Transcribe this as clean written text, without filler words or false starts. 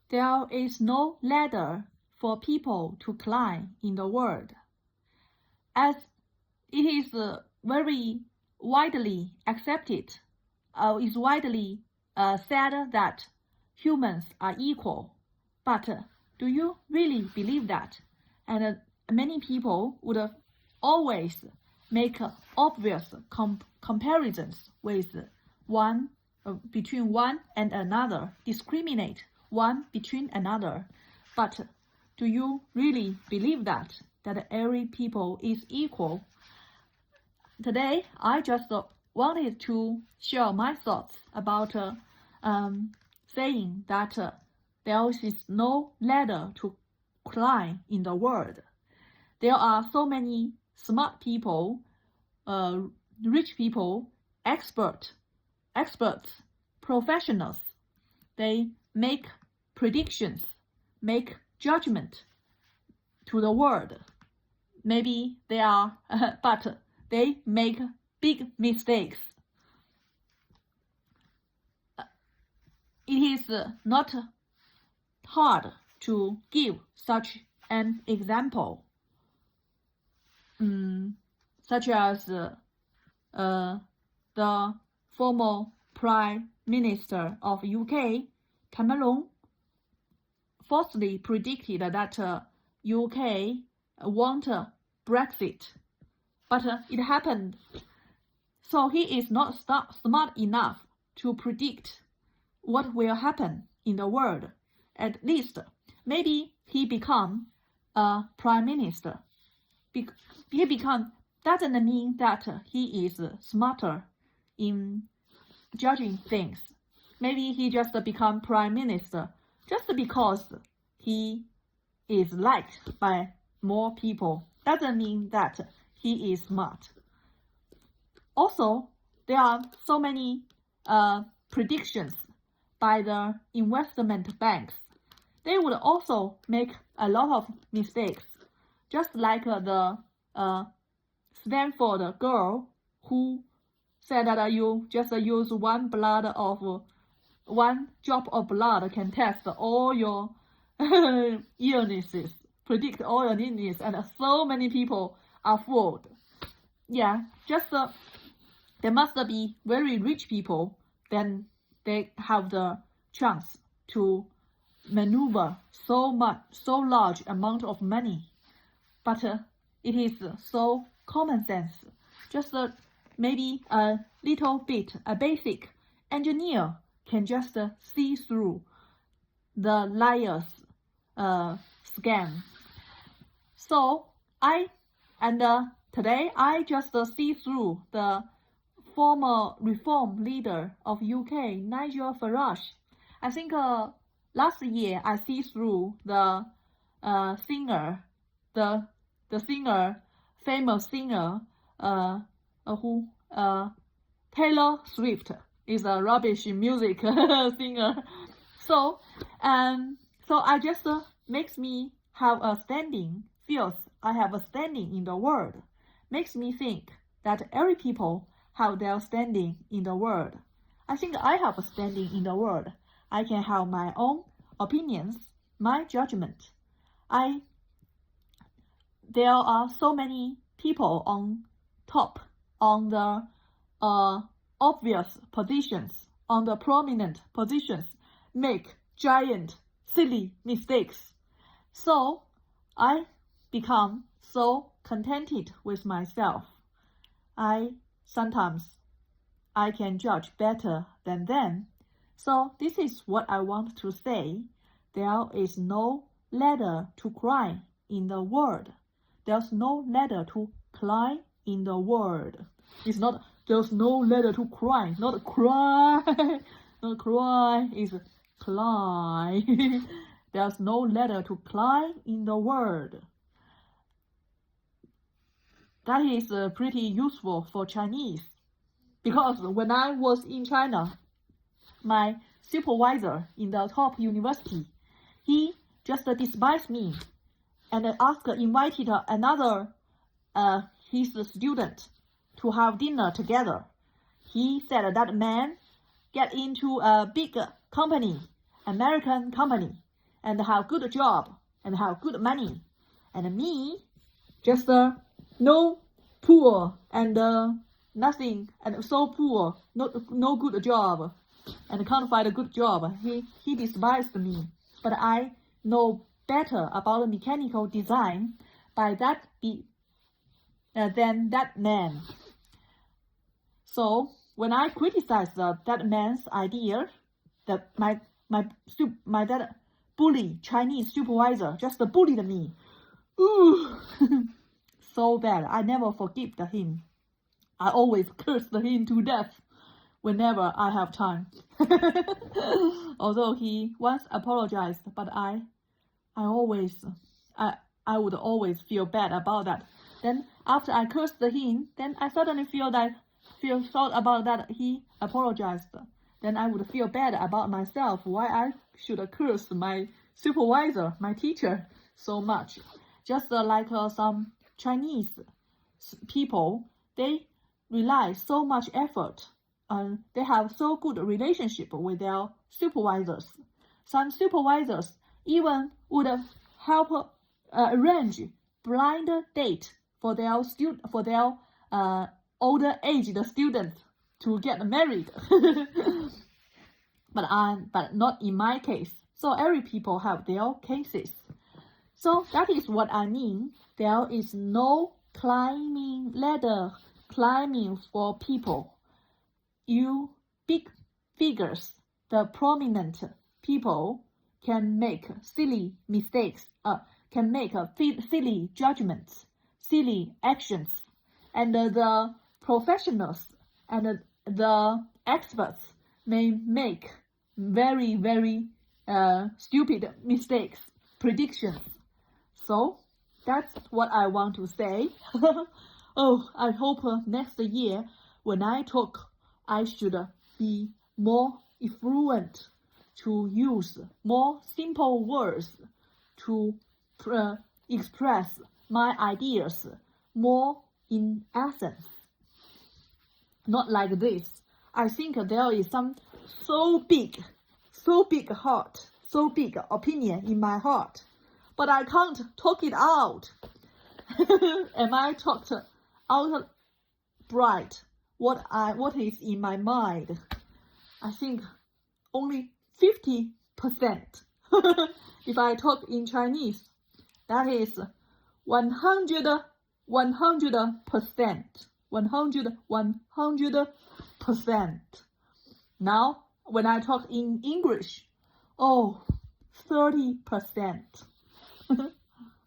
There is no ladder for people to climb in the world, as it is very widely accepted, is widely said that humans are equal. But do you really believe that? And many people would always make obvious comparisons with one between one and another, discriminate one between another. But do you really believe that every people is equal? Today, I just wanted to share my thoughts about saying that there is no ladder to climb in the world. There are so many smart people, rich people, experts, professionals. They make predictions, make judgment to the world. Maybe they are, but they make big mistakes. It is not hard to give such an example, such as the former Prime Minister of UK, Cameron, falsely predicted that UK won't Brexit, but it happened. So he is not smart enough to predict what will happen in the world. At least, maybe he become a prime minister. He become doesn't mean that he is smarter in judging things. Maybe he just become prime minister just because he is liked by more people. Doesn't mean that he is smart. Also, there are so many predictions by the investment banks. They would also make a lot of mistakes, just like the Stanford girl who said that you just use one drop of blood can test all your illnesses, predict all your illnesses, and so many people are fooled. Yeah, just there must be very rich people, then they have the chance to maneuver so large amount of money. But it is so common sense. Just maybe a little bit, a basic engineer can just see through the liar's scam. So today I just see through the former reform leader of UK, Nigel Farage. I think last year I see through the singer, the singer, famous singer, who Taylor Swift is a rubbish music singer. So I just makes me have a standing, feels I have a standing in the world, makes me think that every people have their standing in the world. I think I have a standing in the world. I can have my own opinions, my judgment. There are so many people on top, on the obvious positions, on the prominent positions, make giant, silly mistakes. So I become so contented with myself. Sometimes I can judge better than them. So this is what I want to say. There is no ladder to climb in the world. There's no ladder to climb in the world. It's not, there's no ladder to climb, not cry. Not cry, is climb. There's no ladder to climb in the world. That is pretty useful for Chinese, because when I was in China, my supervisor in the top university, he just despised me and invited another his student to have dinner together. He said that man get into a big company, American company, and have good job and have good money. And me, just no poor and nothing, and so poor, no good job, and can't find a good job. He despised me. But I know better about mechanical design by that than that man. So when I criticized that man's idea, that that bully Chinese supervisor just bullied me. Ooh, so bad. I never forgive him. I always curse him to death whenever I have time. Although he once apologized, but I would always feel bad about that. Then after I cursed him, then I suddenly thought about that he apologized. Then I would feel bad about myself, why I should curse my supervisor, my teacher, so much. Just like some Chinese people, they rely so much effort. They have so good relationship with their supervisors. Some supervisors even would help arrange blind date for their older aged students to get married. But not in my case. So every people have their cases. So that is what I mean. There is no ladder climbing for people. You big figures, the prominent people, can make silly mistakes, can make silly judgments, silly actions, and the professionals and the experts may make very, very stupid mistakes, predictions. So that's what I want to say. Oh, I hope next year when I talk, I should be more fluent to use more simple words to express my ideas more in essence. Not like this. I think there is some so big heart, so big opinion in my heart, but I can't talk it out. Am I talked out bright what is in my mind? I think only 50%. If I talk in Chinese, that is 100%. 100%. Now, when I talk in English, 30%.